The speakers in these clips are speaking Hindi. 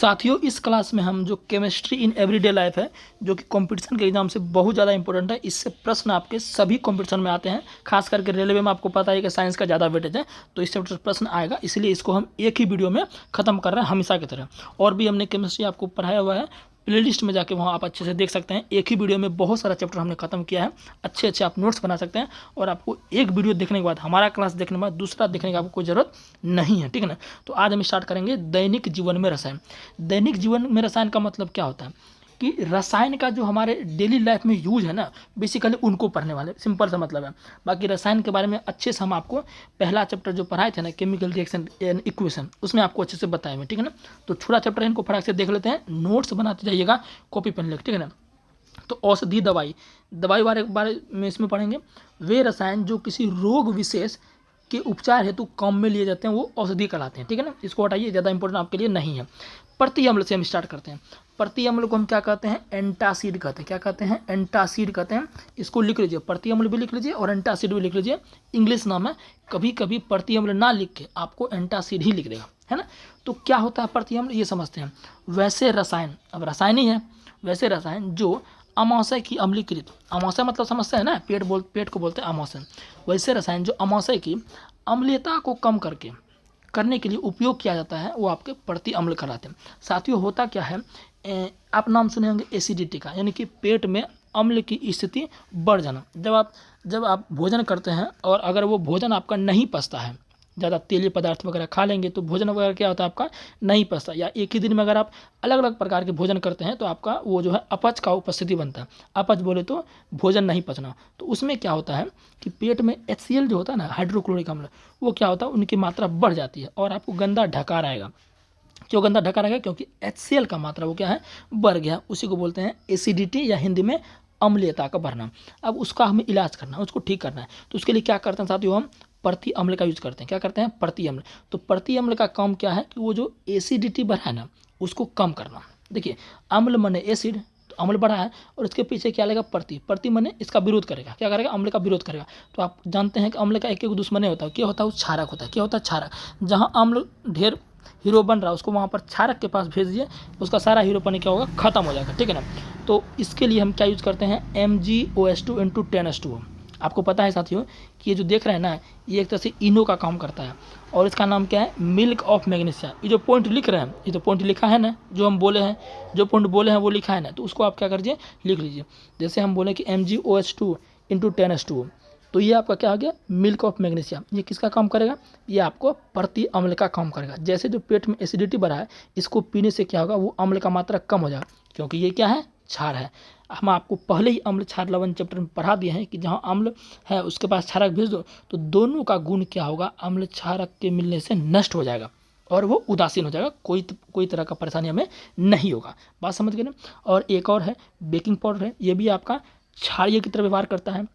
साथियों, इस क्लास में हम जो केमिस्ट्री इन एवरीडे लाइफ है, जो कि कंपटीशन के एग्जाम से बहुत ज़्यादा इंपॉर्टेंट है, इससे प्रश्न आपके सभी कंपटीशन में आते हैं। खास करके रेलवे में आपको पता है कि साइंस का ज़्यादा वेटेज है, तो इससे प्रश्न आएगा, इसलिए इसको हम एक ही वीडियो में ख़त्म कर रहे हैं हमेशा की तरह। और भी हमने केमिस्ट्री आपको पढ़ाया हुआ है, प्लेलिस्ट में जाके वहाँ आप अच्छे से देख सकते हैं। एक ही वीडियो में बहुत सारा चैप्टर हमने खत्म किया है। अच्छे अच्छे आप नोट्स बना सकते हैं, और आपको एक वीडियो देखने के बाद, हमारा क्लास देखने के बाद दूसरा देखने की आपको कोई ज़रूरत नहीं है, ठीक है ना। तो आज हम स्टार्ट करेंगे दैनिक जीवन में रसायन। दैनिक जीवन में रसायन का मतलब क्या होता है कि रसायन का जो हमारे डेली लाइफ में यूज है ना, बेसिकली उनको पढ़ने वाले, सिंपल सा मतलब है। बाकी रसायन के बारे में अच्छे से हम आपको पहला चैप्टर जो पढ़ाए थे ना, केमिकल रिएक्शन एंड इक्वेशन, उसमें आपको अच्छे से बताए हुए, ठीक है ना। तो छोटा चैप्टर इनको फटाक से देख लेते हैं, नोट्स बनाते जाइएगा कॉपी पेन लेकर, ठीक है ना। तो औषधि दवाई बारे में इसमें पढ़ेंगे। वे रसायन जो किसी रोग विशेष के उपचार हेतु काम में लिए जाते हैं वो औषधि कहलाते हैं, ठीक है ना। इसको हटाइए, ज़्यादा इंपॉर्टेंट आपके लिए नहीं है। प्रति अम्ल से हम स्टार्ट करते हैं। प्रति अम्ल को हम क्या कहते हैं? एंटासिड कहते हैं। क्या कहते हैं? एंटासिड कहते हैं। इसको लिख लीजिए, प्रति अम्ल भी लिख लीजिए और एंटासिड भी लिख लीजिए। इंग्लिश नाम है, कभी कभी प्रति अम्ल ना लिख के आपको एंटासिड ही लिख देगा, है ना। तो क्या होता है प्रति अम्ल, ये समझते हैं। वैसे रसायन, अब रसायन ही है, वैसे रसायन जो अमाशय की अम्लीकृत, अमाशय मतलब समझते हैं ना, पेट को बोलते हैं अमाशय। वैसे रसायन जो अमाशय की अम्लीयता को कम करने के लिए उपयोग किया जाता है, वो आपके प्रति अम्ल कहलाते हैं। साथियों, होता क्या है, आप नाम सुने होंगे एसिडिटी का, यानी कि पेट में अम्ल की स्थिति बढ़ जाना। जब आप भोजन करते हैं और अगर वो भोजन आपका नहीं पचता है, ज़्यादा तेलीय पदार्थ वगैरह खा लेंगे तो भोजन वगैरह क्या होता है आपका नहीं पचता, या एक ही दिन में अगर आप अलग अलग प्रकार के भोजन करते हैं तो आपका वो जो है अपच का उपस्थिति बनता है। अपच बोले तो भोजन नहीं पचना। तो उसमें क्या होता है कि पेट में HCl जो होता है ना, हाइड्रोक्लोरिक अम्ल, वो क्या होता है, उनकी मात्रा बढ़ जाती है और आपको गंदा ढकार आएगा। क्यों गंदा ढकार आएगा? क्योंकि HCl का मात्रा वो क्या है, बढ़ गया। उसी को बोलते हैं एसिडिटी, या हिंदी में अम्लीयता का बढ़ना। अब उसका हमें इलाज करना है, उसको ठीक करना है। तो उसके लिए क्या करते हैं साथियों, हम प्रति अम्ल का यूज करते हैं। क्या करते हैं? प्रति अम्ल। तो प्रति अम्ल का काम क्या है कि वो जो एसिडिटी बढ़ा है ना, उसको कम करना। देखिए, अम्ल माने एसिड, तो अम्ल बढ़ा है और इसके पीछे क्या लगेगा? प्रति माने इसका विरोध करेगा। क्या करेगा? अम्ल का विरोध करेगा। तो आप जानते हैं कि अम्ल का एक दुश्मन नहीं होता। क्या होता है? वो क्षारक होता है। क्या होता है? क्षारक। जहाँ अम्ल ढेर हीरो बन रहा है, उसको वहाँ पर क्षारक के पास भेज दिए, उसका सारा हीरोपन क्या होगा? खत्म हो जाएगा, ठीक है ना। तो इसके लिए हम क्या यूज करते हैं? MgOH2 × 10H2O। आपको पता है साथियों कि ये जो देख रहे हैं ना, ये एक तरह से इनो का काम करता है, और इसका नाम क्या है? Milk of magnesia. ये जो पॉइंट लिख रहे हैं, ये तो पॉइंट लिखा है ना, जो हम बोले हैं, जो पॉइंट बोले हैं वो लिखा है ना, तो उसको आप क्या करिए, लिख लीजिए। जैसे हम बोले कि MgOH2 × 10H2O, तो ये आपका क्या आ गया? Milk of magnesia. ये किसका काम करेगा? ये आपको प्रति अम्ल का काम करेगा। जैसे जो पेट में एसिडिटी बढ़ा है, इसको पीने से क्या होगा? वो अम्ल का मात्रा कम हो जाएगा, क्योंकि ये क्या है? क्षार है। हम आपको पहले ही अम्ल क्षार लवण चैप्टर में पढ़ा दिए हैं कि जहाँ अम्ल है उसके पास क्षारक भेज दो, तो दोनों का गुण क्या होगा? अम्ल क्षारक के मिलने से नष्ट हो जाएगा और वो उदासीन हो जाएगा। कोई तरह का परेशानी हमें नहीं होगा। बात समझ गए ना। और एक और है बेकिंग पाउडर है, ये भी आपका क्षारीय की तरह व्यवहार करता है।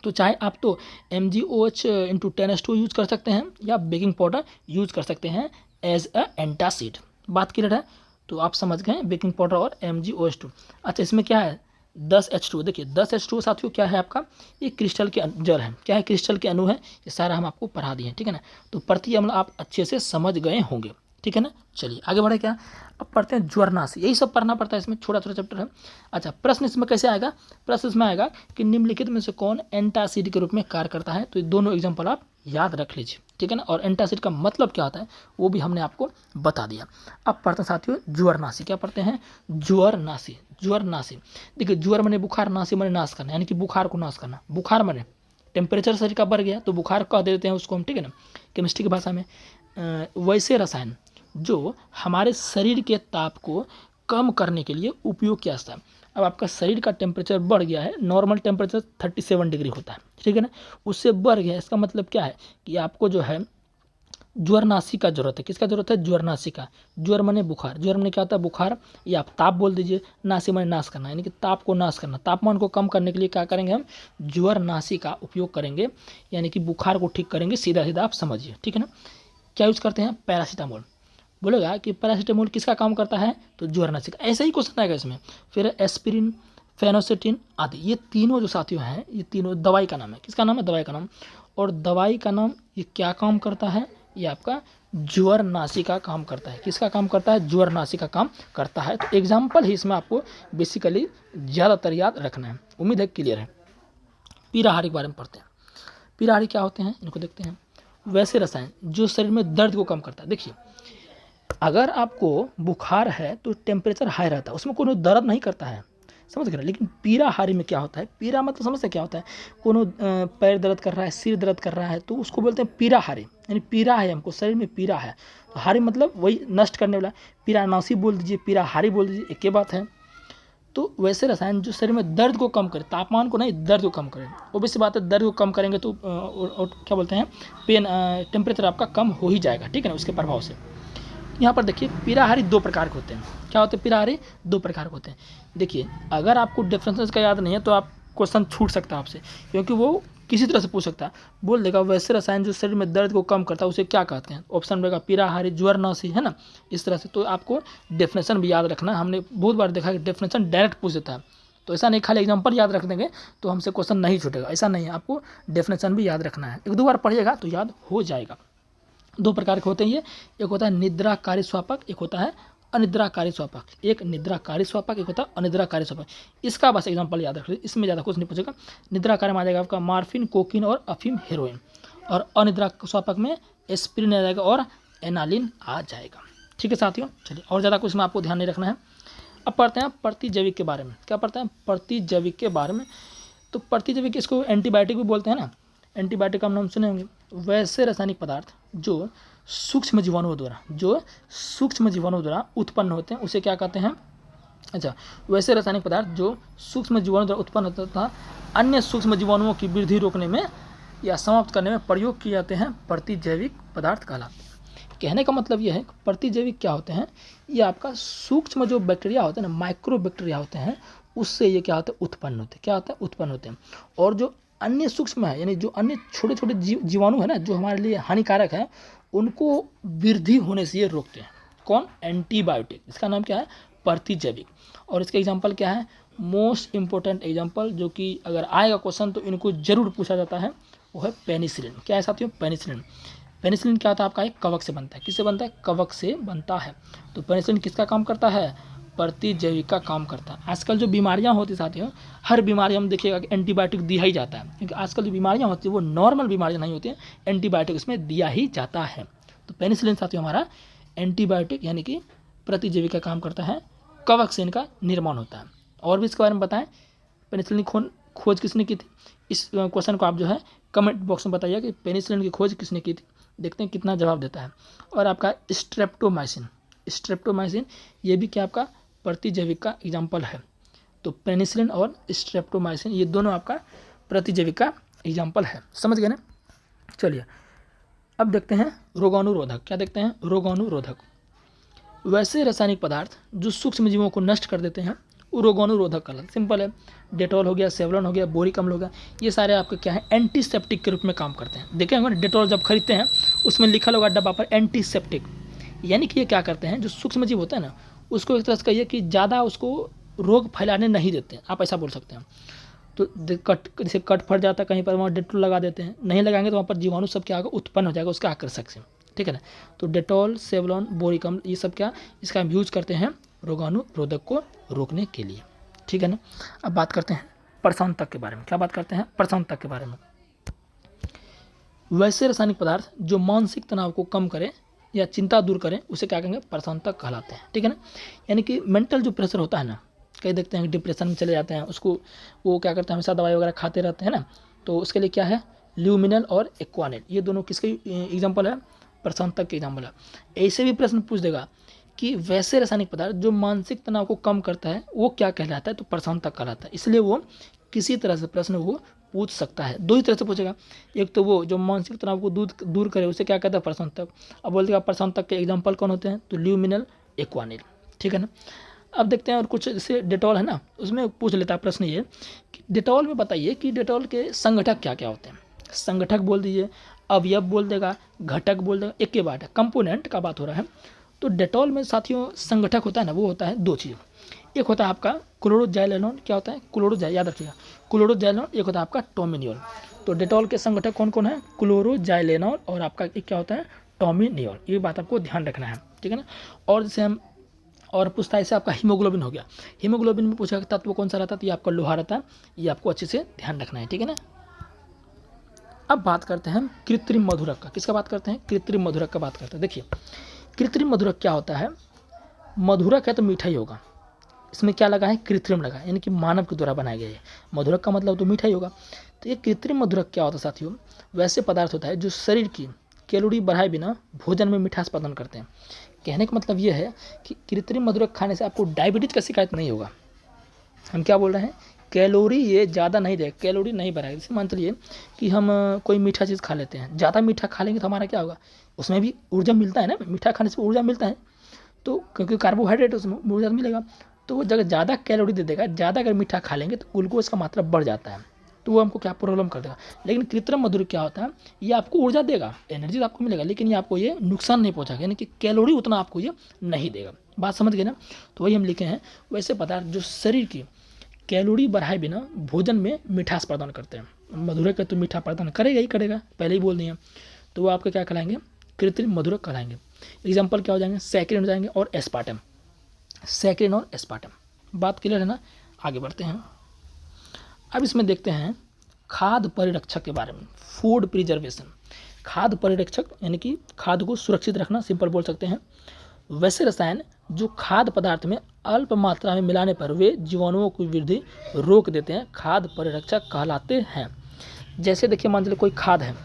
तो चाहे आप तो MgOH × 10H2 यूज कर सकते हैं, या बेकिंग पाउडर यूज कर सकते हैं एज अ एंटासिड। बात क्लियर है? तो आप समझ गए बेकिंग पाउडर और MgOH2। अच्छा, इसमें क्या है? 10H2। देखिए 10H2 साथियों क्या है आपका? ये क्रिस्टल के जड़ है। क्या है? क्रिस्टल के अणु है। ये सारा हम आपको पढ़ा दिए हैं, ठीक है ना। तो प्रति अम्ल आप अच्छे से समझ गए होंगे, ठीक है ना। चलिए आगे बढ़े। क्या अब पढ़ते हैं? ज्वरनाशी। यही सब पढ़ना पड़ता है, इसमें छोटा छोटा चैप्टर है। अच्छा, प्रश्न इसमें कैसे आएगा? प्रश्न इसमें आएगा कि निम्नलिखित में से कौन एंटासिड के रूप में कार्य करता है। तो ये दोनों एग्जाम्पल आप याद रख लीजिए, ठीक है ना। और एंटासिड का मतलब क्या होता है वो भी हमने आपको बता दिया। अब पढ़ते हैं साथियों ज्वरनाशी। क्या पढ़ते हैं? ज्वरनाशी। ज्वरनाशी, देखिए ज्वर माने बुखार, नाशी माने नाश करना, यानी कि बुखार को नाश करना। बुखार माने टेम्परेचर शरीर का बढ़ गया तो बुखार कह देते हैं उसको हम, ठीक है ना, केमिस्ट्री की भाषा में। वैसे रसायन जो हमारे शरीर के ताप को कम करने के लिए उपयोग किया जाता है। अब आपका शरीर का टेम्परेचर बढ़ गया है, नॉर्मल टेम्परेचर 37 डिग्री होता है, ठीक है ना, उससे बढ़ गया है। इसका मतलब क्या है कि आपको जो है ज्वरनाशी का जरूरत है। किसका जरूरत है? ज्वरनाशी का। ज्वर माने बुखार, ज्वर माने क्या होता है? बुखार, या आप ताप बोल दीजिए। नाशी माने नाश करना, यानी कि ताप को नाश करना। तापमान को कम करने के लिए क्या करेंगे? हम ज्वरनाशी का उपयोग करेंगे, यानी कि बुखार को ठीक करेंगे। सीधा सीधा आप समझिए, ठीक है ना। क्या यूज करते हैं? पैरासीटामोल। बोलेगा कि पैरासीटामोल किसका काम करता है? तो ज्वरनाशी का। ऐसा ही क्वेश्चन आएगा इसमें। फिर एस्पिरिन, फेनोसिटिन आदि, ये तीनों जो साथियों हैं, ये तीनों दवाई का नाम है। किसका नाम है? दवाई का नाम। और दवाई का नाम ये क्या काम करता है? ये आपका ज्वरनाशी का काम करता है। किसका काम करता है? ज्वरनाशी का काम करता है। तो एग्जाम्पल ही इसमें आपको बेसिकली ज़्यादातर याद रखना है। उम्मीद है क्लियर है। पीराहारी के बारे में पढ़ते हैं। पीराहारी क्या होते हैं, इनको देखते हैं। वैसे रसायन जो शरीर में दर्द को कम करता है। देखिए, अगर आपको बुखार है तो टेम्परेचर हाई रहता है, उसमें कोनो दर्द नहीं करता है, समझ गए। लेकिन पीराहारी में क्या होता है, पीरा मतलब समझते क्या होता है, कोनो पैर दर्द कर रहा है, सिर दर्द कर रहा है, तो उसको बोलते हैं पीराहारी, यानी पीरा है, हमको शरीर में पीरा है। तो हारी मतलब वही नष्ट करने वाला। पीरानाशी बोल दीजिए, पीराहारी बोल दीजिए, एक ही बात है। तो वैसे रसायन जो शरीर में दर्द को कम करे, तापमान को नहीं, दर्द को कम करे। ऑब्वियस बात है, दर्द को कम करेंगे तो और क्या बोलते हैं, पेन टेम्परेचर आपका कम हो ही जाएगा, ठीक है ना, उसके प्रभाव से। यहाँ पर देखिए, पीराहारी दो प्रकार के होते हैं। क्या होते हैं पीराहारी? दो प्रकार के होते हैं। देखिए, अगर आपको डिफरेंसेस का याद नहीं है तो आप क्वेश्चन छूट सकता है आपसे, क्योंकि वो किसी तरह से पूछ सकता है। बोल देगा वैसे रसायन जो शरीर में दर्द को कम करता है उसे क्या कहते हैं? ऑप्शन रहेगा पीराहारी, ज्वरनाशी, है ना, इस तरह से। तो आपको डेफिनेशन भी याद रखना। हमने बहुत बार देखा कि डेफिनेशन डायरेक्ट पूछ देता है, तो ऐसा नहीं खाली एग्जाम्पल याद रख देंगे तो हमसे क्वेश्चन नहीं छूटेगा, ऐसा नहीं है। आपको डेफिनेशन भी याद रखना है, एक दो बार पढ़िएगा तो याद हो जाएगा। दो प्रकार के होते हैं ये, एक होता है निद्राकारी स्वापक, एक होता है अनिद्राकारी स्वापक। एक निद्राकारी स्वापक, एक होता है अनिद्राकारी स्वापक। इसका बस एग्जांपल याद रख लीजिए, इसमें ज़्यादा कुछ नहीं पूछेगा। निद्राकारी में आ जाएगा आपका मार्फिन, कोकीन और अफीम, हेरोइन। और अनिद्रा स्वापक में एस्पिरिन आ जाएगा और एनालिन आ जाएगा। ठीक है साथियों, चलिए, और ज़्यादा कुछ में आपको ध्यान नहीं रखना है। अब पढ़ते हैं प्रतिजैविक के बारे में। क्या पढ़ते हैं? प्रतिजैविक के बारे में। तो प्रतिजैविक, इसको एंटीबायोटिक भी बोलते हैं ना, एंटीबायोटिक का नाम सुने होंगे। वैसे रासायनिक पदार्थ जो सूक्ष्म जीवाणुओं द्वारा उत्पन्न होते हैं उसे क्या कहते हैं? अच्छा, वैसे रासायनिक पदार्थ जो सूक्ष्म जीवाणु द्वारा उत्पन्न होता था, अन्य सूक्ष्म जीवाणुओं की वृद्धि रोकने में या समाप्त करने में प्रयोग किए जाते हैं, प्रतिजैविक पदार्थ कहलाते हैं। कहने का मतलब यह है, प्रतिजैविक क्या होते हैं? ये आपका सूक्ष्म जो बैक्टीरिया होते हैं ना, माइक्रो बैक्टीरिया होते हैं, उससे ये क्या होता है? उत्पन्न होते हैं। क्या होता है? उत्पन्न होते हैं। और जो अन्य सूक्ष्म है, यानी जो अन्य छोटे छोटे जीवाणु है ना, जो हमारे लिए हानिकारक है, उनको वृद्धि होने से ये रोकते हैं। कौन? एंटीबायोटिक। इसका नाम क्या है? प्रतिजैविक। और इसका एग्जांपल क्या है? मोस्ट इंपॉर्टेंट एग्जांपल, जो कि अगर आएगा क्वेश्चन तो इनको जरूर पूछा जाता है, वो है पेनिसिलिन। क्या है साथियों? पेनिसिलिन। पेनिसिलिन क्या होता है? आपका एक कवक से बनता है। किससे बनता है? कवक से बनता है। तो पेनिसिलिन किसका काम करता है? प्रतिजैविक का काम करता है। आजकल जो बीमारियां होती साथियों, हर बीमारी हम देखिएगा कि एंटीबायोटिक दिया ही जाता है, क्योंकि आजकल जो बीमारियां होती है वो नॉर्मल बीमारियां नहीं होती हैं, एंटीबायोटिक इसमें दिया ही जाता है। तो पेनिसिलिन साथियों हमारा एंटीबायोटिक यानी कि प्रतिजैविक का काम करता है, कवक से इनका निर्माण होता है। और भी इसके बारे में बताएं, पेनिसिलिन की खोज किसने की थी? इस क्वेश्चन को आप जो है कमेंट बॉक्स में बताइए कि पेनिसिलिन की खोज किसने की थी। देखते हैं कितना जवाब देता है। और आपका स्ट्रेप्टोमाइसिन, स्ट्रेप्टोमाइसिन ये भी क्या आपका प्रतिजैविक का एग्जाम्पल है। तो पेनिसिलिन और स्ट्रेप्टोमाइसिन ये दोनों आपका प्रतिजैविक का एग्जाम्पल है। समझ गए ना? चलिए, अब देखते हैं रोगाणुरोधक। क्या देखते हैं? रोगाणुरोधक। वैसे रासायनिक पदार्थ जो सूक्ष्म जीवों को नष्ट कर देते हैं वो रोगाणुरोधक कहलाते हैं। सिंपल है, डेटॉल हो गया, सेवलॉन हो गया, बोरिक अम्ल हो गया, ये सारे आपके क्या है? एंटीसेप्टिक के रूप में काम करते हैं। देखें होंगे डेटॉल जब खरीदते हैं उसमें लिखा होगा डब्बा पर एंटीसेप्टिक, यानी कि ये क्या करते हैं? जो सूक्ष्म जीव होता है ना, उसको एक तरह से कहिए कि ज़्यादा उसको रोग फैलाने नहीं देते हैं, आप ऐसा बोल सकते हैं। तो जैसे कट फट जाता है कहीं पर, वहाँ डेटॉल लगा देते हैं, नहीं लगाएंगे तो वहाँ पर जीवाणु सब क्या होगा? उत्पन्न हो जाएगा उसका आकर्षक से। ठीक है ना? तो डेटॉल, सेवलॉन, बोरिक अम्ल ये सब क्या, इसका हम यूज करते हैं रोगाणुरोधक को रोकने के लिए। ठीक है ना? अब बात करते हैं प्रशांतक के बारे में। क्या बात करते हैं? प्रशांतक के बारे में। वैसे रासायनिक पदार्थ जो मानसिक तनाव को कम करें या चिंता दूर करें उसे क्या कहेंगे? प्रशांतक कहलाते हैं। ठीक है ना? यानी कि मेंटल जो प्रेशर होता है ना, कई देखते हैं कि डिप्रेशन में चले जाते हैं, उसको वो क्या करते हैं? हमेशा दवाई वगैरह खाते रहते हैं ना, तो उसके लिए क्या है? ल्यूमिनल और एक्वानेट, ये दोनों किसके एग्जाम्पल है? प्रशांतक के एग्जाम्पल है। ऐसे भी प्रश्न पूछ देगा कि वैसे रासायनिक पदार्थ जो मानसिक तनाव को कम करता है वो क्या कहलाता है? तो प्रशांतक कहलाता है। इसलिए वो किसी तरह से प्रश्न वो पूछ सकता है, दो ही तरह से पूछेगा। एक तो वो जो मानसिक तनाव को दूर करे उसे क्या कहता है? प्रशांतक। अब बोल देगा प्रशांतक के एग्जाम्पल कौन होते हैं? तो ल्यूमिनल, एक्वानिल। ठीक है ना? अब देखते हैं और कुछ, जैसे डेटॉल है ना, उसमें पूछ लेता है प्रश्न ये कि डेटॉल में बताइए कि डेटॉल के संगठक क्या क्या होते हैं। संगठक बोल दीजिए, अवयव बोल देगा, घटक बोल देगा, एक ही बात है, कंपोनेंट का बात हो रहा है। तो डेटॉल में साथियों संगठक होता है ना, वो होता है दो चीज़। एक होता है आपका क्लोरोजाइलेनॉल। क्या होता है? क्लोरोजाइल, याद रखिएगा, क्लोरोजाइलेनॉल। एक होता है आपका टोमिनियोल। तो डेटॉल के संगठक कौन कौन है? क्लोरोजाइलेनॉल और आपका एक क्या होता है? टॉमिनियोल, ये बात आपको ध्यान रखना है, ठीक है ना। और जैसे हम और पूछता है इससे आपका हीमोग्लोबिन हो गया, हीमोग्लोबिन में पूछा तत्व कौन सा रहता है, तो ये आपका लोहा रहता है, ये आपको अच्छे से ध्यान रखना है, ठीक है ना। अब बात करते हैं हम कृत्रिम मधुरक का। किसका बात करते हैं? कृत्रिम मधुरक का बात करते हैं। देखिए कृत्रिम मधुरक क्या होता है, मधुरक है तो मीठा ही होगा, इसमें क्या लगा है, कृत्रिम लगा, यानी कि मानव के द्वारा बनाया गया है। मधुरक का मतलब तो मीठा ही होगा। तो ये कृत्रिम मधुरक क्या होता है साथियों, वैसे पदार्थ होता है जो शरीर की कैलोरी बढ़ाए बिना भोजन में मिठास प्रदान करते हैं। कहने का मतलब ये है कि कृत्रिम मधुरक खाने से आपको डायबिटीज का शिकायत नहीं होगा। हम क्या बोल रहे हैं, कैलोरी ये ज़्यादा नहीं देगा, कैलोरी नहीं बढ़ाएगा। जैसे मान चलिए कि हम कोई मीठा चीज़ खा लेते हैं, ज़्यादा मीठा खा लेंगे तो हमारा क्या होगा, उसमें भी ऊर्जा मिलता है ना, मीठा खाने से ऊर्जा मिलता है, तो क्योंकि कार्बोहाइड्रेट उसमें ऊर्जा मिलेगा, तो वो जगह ज़्यादा कैलोरी दे देगा। ज़्यादा अगर मीठा खा लेंगे तो ग्लूकोज का मात्रा बढ़ जाता है, तो वो हमको क्या प्रॉब्लम कर देगा। लेकिन कृत्रिम मधुरक क्या होता है, ये आपको ऊर्जा देगा, एनर्जी आपको मिलेगा, लेकिन ये आपको ये नुकसान नहीं पहुंचाएगा, यानी कि कैलोरी उतना आपको ये नहीं देगा। बात समझ गए ना। तो वही हम लिखे हैं, वैसे पदार्थ जो शरीर की कैलोरी बढ़ाए बिना भोजन में मिठास प्रदान करते हैं। मधुरक है तो मीठा प्रदान करेगा ही करेगा, पहले ही बोल दिए, तो वो आपके क्या कहलाएंगे, कृत्रिम मधुरक कहलाएंगे। एग्जाम्पल क्या हो जाएंगे, सैकरिन हो जाएंगे और एस्पार्टम, सैकरिन और एस्पार्टम। बात क्लियर है ना। आगे बढ़ते हैं। अब इसमें देखते हैं खाद्य परिरक्षक के बारे में, फूड प्रिजर्वेशन। खाद्य परिरक्षक यानी कि खाद्य को सुरक्षित रखना, सिंपल बोल सकते हैं। वैसे रसायन जो खाद्य पदार्थ में अल्प मात्रा में मिलाने पर वे जीवाणुओं की वृद्धि रोक देते हैं, खाद्य परिरक्षक कहलाते हैं। जैसे देखिए मान लीजिए कोई खाद है,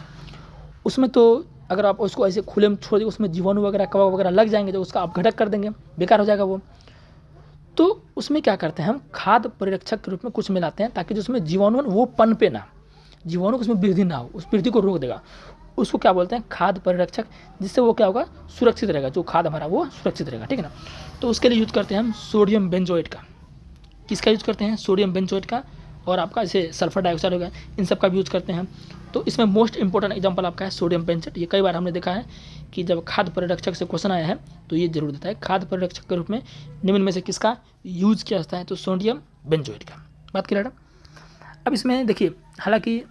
उसमें तो अगर आप उसको ऐसे खुले में छोड़ देंगे, उसमें जीवाणु वगैरह कवक वगैरह लग जाएंगे, तो उसका आप घटक कर देंगे, बेकार हो जाएगा वो। तो उसमें क्या करते हैं हम, खाद्य परिरक्षक के रूप में कुछ मिलाते हैं, ताकि जो उसमें जीवाणु वो पनपे ना, जीवाणु को उसमें वृद्धि ना हो, उस वृद्धि को रोक देगा। उसको क्या बोलते हैं, खाद्य परिरक्षक, जिससे वो क्या होगा, सुरक्षित रहेगा, जो खाद हमारा वो सुरक्षित रहेगा, ठीक है ना। तो उसके लिए यूज करते हैं हम सोडियम बेंजोएट का। किसका यूज करते हैं, सोडियम बेंजोएट का, और आपका जैसे सल्फर डाइऑक्साइड हो गया, इन सब का भी यूज करते हैं। तो इसमें मोस्ट इंपॉर्टेंट एग्जांपल आपका है सोडियम बेंजोएट। ये कई बार हमने देखा है कि जब खाद्य परिरक्षक से क्वेश्चन आया है तो ये जरूर देता है, खाद्य परिरक्षक के रूप में निम्न में से किसका यूज किया जाता है, तो सोडियम बेंजोएट का। बात क्लियर है। अब इसमें देखिए, हालांकि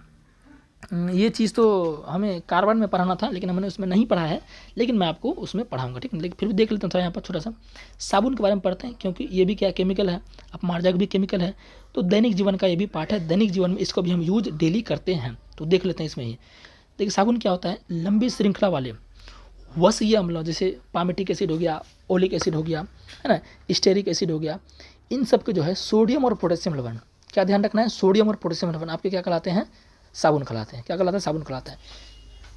ये चीज़ तो हमें कार्बन में पढ़ाना था, लेकिन हमने उसमें नहीं पढ़ा है, लेकिन मैं आपको उसमें पढ़ाऊंगा, ठीक है। लेकिन फिर भी देख लेते हैं थोड़ा यहाँ पर छोटा सा साबुन के बारे में पढ़ते हैं, क्योंकि ये भी क्या केमिकल है, अपमार्जक भी केमिकल है, तो दैनिक जीवन का ये भी पार्ट है, दैनिक जीवन में इसको भी हम यूज डेली करते हैं। तो देख लेते हैं इसमें ही। देखिए साबुन क्या होता है, लंबी श्रृंखला वाले वसीय अम्ल, जैसे पामेटिक एसिड हो गया, ओलिक एसिड हो गया, है ना, स्टेरिक एसिड हो गया, इन सब के जो है सोडियम और पोटेशियम लवण, क्या ध्यान रखना है, सोडियम और पोटेशियम लवण आपके क्या कहलाते हैं, साबुन कहलाते हैं। क्या कहलाता है, साबुन कहलाता है।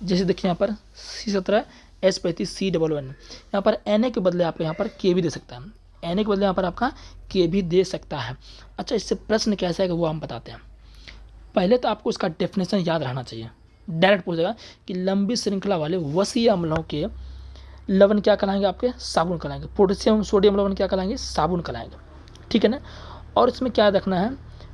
जैसे देखिए यहाँ पर C17H35C11, यहाँ पर Na के बदले आप यहाँ पर K भी दे सकता है, Na के बदले यहाँ पर आपका K भी दे सकता है। अच्छा, इससे प्रश्न कैसा है कि वो हम बताते हैं। पहले तो आपको उसका डेफिनेशन याद रहना चाहिए, डायरेक्ट पूछेगा कि लंबी श्रृंखला वाले वसीय अम्लों के लवण क्या कहलाएंगे, आपके साबुन कहलाएंगे। पोटेशियम सोडियम लवण क्या कहलाएंगे, साबुन कहलाएंगे, ठीक है ना। और इसमें क्या रखना है,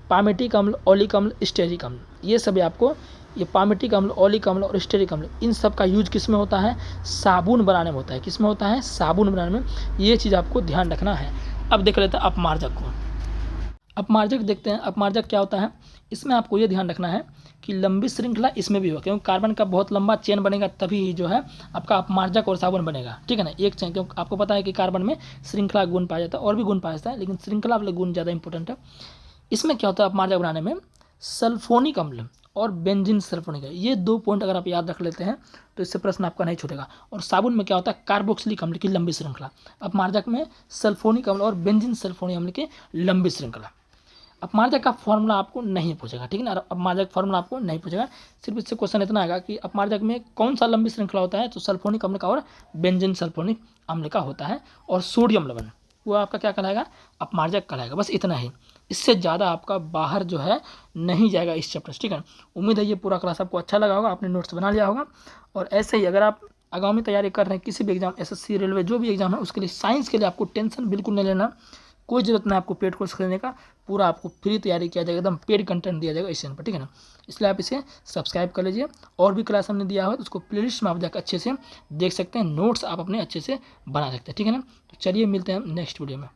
पामेटिक अम्ल, ओलिक अम्ल, स्टेरिक अम्ल, ये सभी आपको, ये पामेटिक अम्ल, ओलिक अम्ल और स्टेरिक अम्ल, इन सब का यूज किस में होता है, साबुन बनाने में होता है। किस में होता है, साबुन बनाने में। ये चीज़ आपको ध्यान रखना है। अब देख लेते हैं अपमार्जक को। अपमार्जक देखते हैं, अपमार्जक क्या होता है। इसमें आपको ये ध्यान रखना है कि लंबी श्रृंखला इसमें भी हो, क्योंकि कार्बन का बहुत लंबा चेन बनेगा, तभी जो है आपका अपमार्जक और साबुन बनेगा, ठीक है ना। एक चेन, क्योंकि आपको पता है कि कार्बन में श्रृंखला गुण पाया जाता है, और भी गुण पाया जाता है, लेकिन श्रृंखला वाले गुण ज़्यादा इंपॉर्टेंट है। इसमें क्या होता है, अपमार्जक बनाने में सल्फोनिक अम्ल और बेंजीन सल्फोनिक, ये 2 पॉइंट अगर आप याद रख लेते हैं तो इससे प्रश्न आपका नहीं छूटेगा। और साबुन में क्या होता है, कार्बोक्सिलिक अम्ल की लंबी श्रृंखला। अपमार्जक में सल्फोनिक अम्ल और बेंजीन सल्फोनिक अम्ल की लंबी श्रृंखला। अपमार्जक का फॉर्मूला आपको नहीं पूछेगा, ठीक है ना। अपमार्जक फॉर्मूला आपको नहीं पूछेगा, सिर्फ इससे क्वेश्चन इतना आएगा कि अपमार्जक में कौन सा लंबी श्रृंखला होता है, तो सल्फोनिक अम्ल का और बेंजीन सल्फोनिक अम्ल का होता है। और सोडियम लवण वो आपका क्या कहलाएगा, अपमार्जक कहलाएगा। बस इतना ही, इससे ज़्यादा आपका बाहर जो है नहीं जाएगा इस चैप्टर से, ठीक है। उम्मीद है ये पूरा क्लास आपको अच्छा लगा होगा, आपने नोट्स बना लिया होगा। और ऐसे ही अगर आप आगामी तैयारी कर रहे हैं किसी भी एग्जाम, SSC, रेलवे, जो भी एग्जाम है, उसके लिए साइंस के लिए आपको टेंशन बिल्कुल नहीं लेना, कोई ज़रूरत नहीं आपको पेड कोर्स खरीदने का, पूरा आपको फ्री तैयारी किया जाएगा, एकदम पेड कंटेंट दिया जाएगा इस चैनल पर, ठीक है ना। इसलिए आप इसे सब्सक्राइब कर लीजिए। और भी क्लास हमने दिया हो तो उसको प्लेलिस्ट में आप जाकर अच्छे से देख सकते हैं, नोट्स आप अपने अच्छे से बना सकते हैं, ठीक है ना। तो चलिए मिलते हैं नेक्स्ट वीडियो में।